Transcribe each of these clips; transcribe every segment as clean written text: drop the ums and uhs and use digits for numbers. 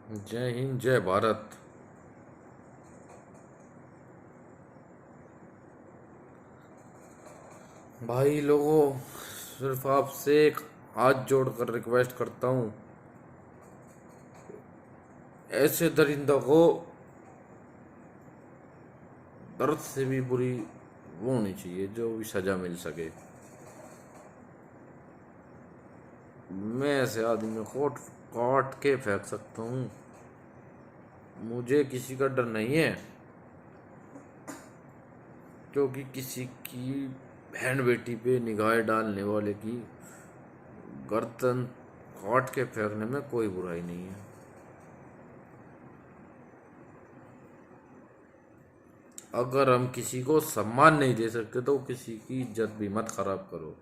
जय हिंद, जय भारत। भाई लोगों, सिर्फ आपसे एक हाथ जोड़कर रिक्वेस्ट करता हूँ, ऐसे दरिंदों को दर्द से भी बुरी वो होनी चाहिए जो भी सजा मिल सके। मैं ऐसे आदमी को काट के फेंक सकता हूँ। मुझे किसी का डर नहीं है, क्योंकि किसी की बहन बेटी पे निगाह डालने वाले की गर्दन काट के फेंकने में कोई बुराई नहीं है। अगर हम किसी को सम्मान नहीं दे सकते तो किसी की इज्जत भी मत खराब करो।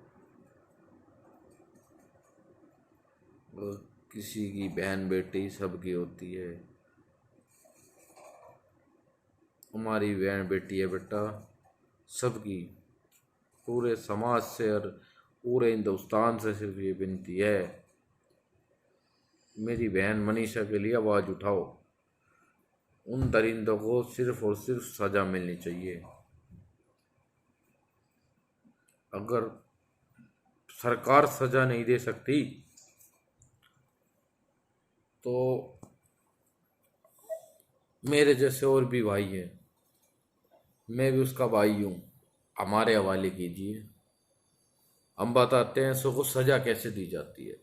किसी की बहन बेटी सबकी होती है। हमारी बहन बेटी है बेटा, सबकी। पूरे समाज से और पूरे हिंदुस्तान से सिर्फ ये विनती है, मेरी बहन मनीषा के लिए आवाज़ उठाओ। उन दरिंदों को सिर्फ और सिर्फ सज़ा मिलनी चाहिए। अगर सरकार सज़ा नहीं दे सकती तो मेरे जैसे और भी भाई हैं, मैं भी उसका भाई हूँ, हमारे हवाले कीजिए। हम बताते हैं उसको सज़ा कैसे दी जाती है।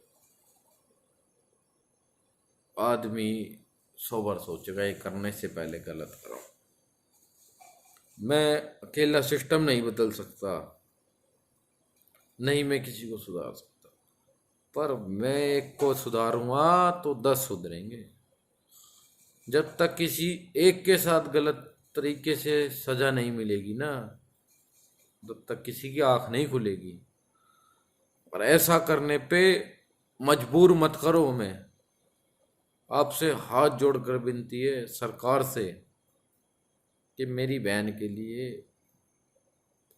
आदमी 100 बार सोचेगा ये करने से पहले गलत करो। मैं अकेला सिस्टम नहीं बदल सकता, नहीं मैं किसी को सुधार सकता, पर मैं एक को सुधारूंगा तो 10 सुधरेंगे। जब तक किसी एक के साथ गलत तरीके से सजा नहीं मिलेगी ना, तब तक किसी की आंख नहीं खुलेगी। और ऐसा करने पे मजबूर मत करो हमें। आपसे हाथ जोड़कर विनती है सरकार से कि मेरी बहन के लिए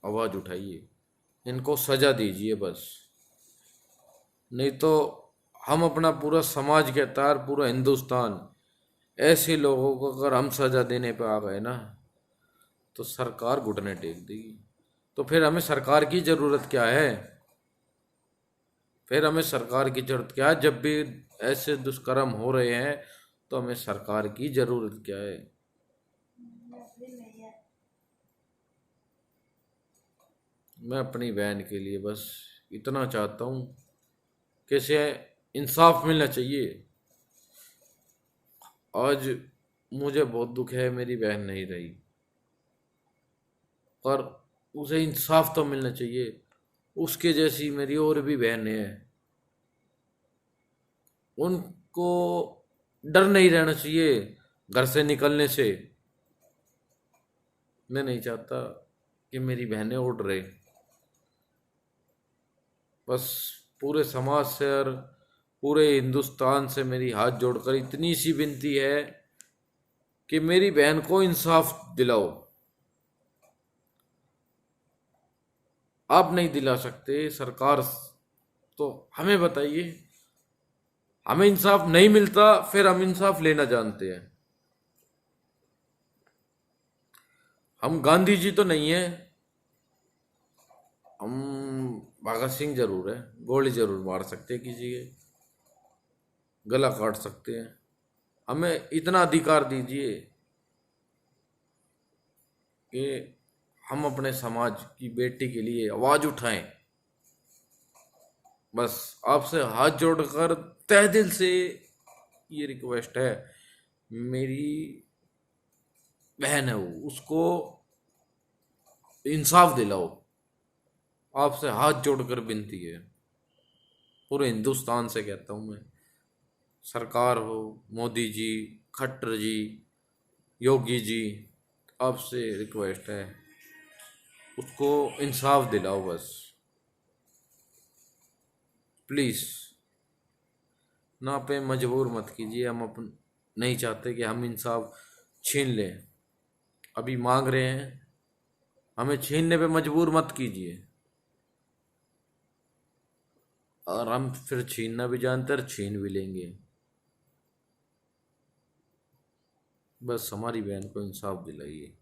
आवाज़ उठाइए, इनको सजा दीजिए बस। नहीं तो हम अपना पूरा समाज कहता है, पूरा हिंदुस्तान, ऐसे लोगों को अगर हम सजा देने पे आ गए ना तो सरकार घुटने टेक देगी। तो फिर हमें सरकार की ज़रूरत क्या है? फिर हमें सरकार की ज़रूरत क्या है? जब भी ऐसे दुष्कर्म हो रहे हैं तो हमें सरकार की ज़रूरत क्या है? मैं अपनी बहन के लिए बस इतना चाहता हूँ कि इसे इंसाफ मिलना चाहिए। आज मुझे बहुत दुख है, मेरी बहन नहीं रही, पर उसे इंसाफ तो मिलना चाहिए। उसके जैसी मेरी और भी बहनें हैं, उनको डर नहीं रहना चाहिए घर से निकलने से। मैं नहीं चाहता कि मेरी बहनें उड़ रहे। बस पूरे समाज से और पूरे हिंदुस्तान से मेरी हाथ जोड़कर इतनी सी विनती है कि मेरी बहन को इंसाफ दिलाओ। आप नहीं दिला सकते सरकार, तो हमें बताइए। हमें इंसाफ नहीं मिलता, फिर हम इंसाफ लेना जानते हैं। हम गांधी जी तो नहीं है, हम भगत सिंह जरूर है। गोली जरूर मार सकते हैं किसी के, गला काट सकते हैं। हमें इतना अधिकार दीजिए कि हम अपने समाज की बेटी के लिए आवाज उठाएं। बस आपसे हाथ जोड़कर तहे दिल से ये रिक्वेस्ट है। मेरी बहन है वो, उसको इंसाफ दिलाओ। आपसे हाथ जोड़कर विनती है, पूरे हिंदुस्तान से कहता हूँ मैं। सरकार हो, मोदी जी, खट्टर जी, योगी जी, आपसे रिक्वेस्ट है, उसको इंसाफ दिलाओ बस, प्लीज़। ना पे मजबूर मत कीजिए। हम अपन नहीं चाहते कि हम इंसाफ छीन लें। अभी मांग रहे हैं, हमें छीनने पे मजबूर मत कीजिए। और हम फिर छीनना भी जानते हैं और छीन भी लेंगे। बस हमारी बहन को इंसाफ दिलाइए।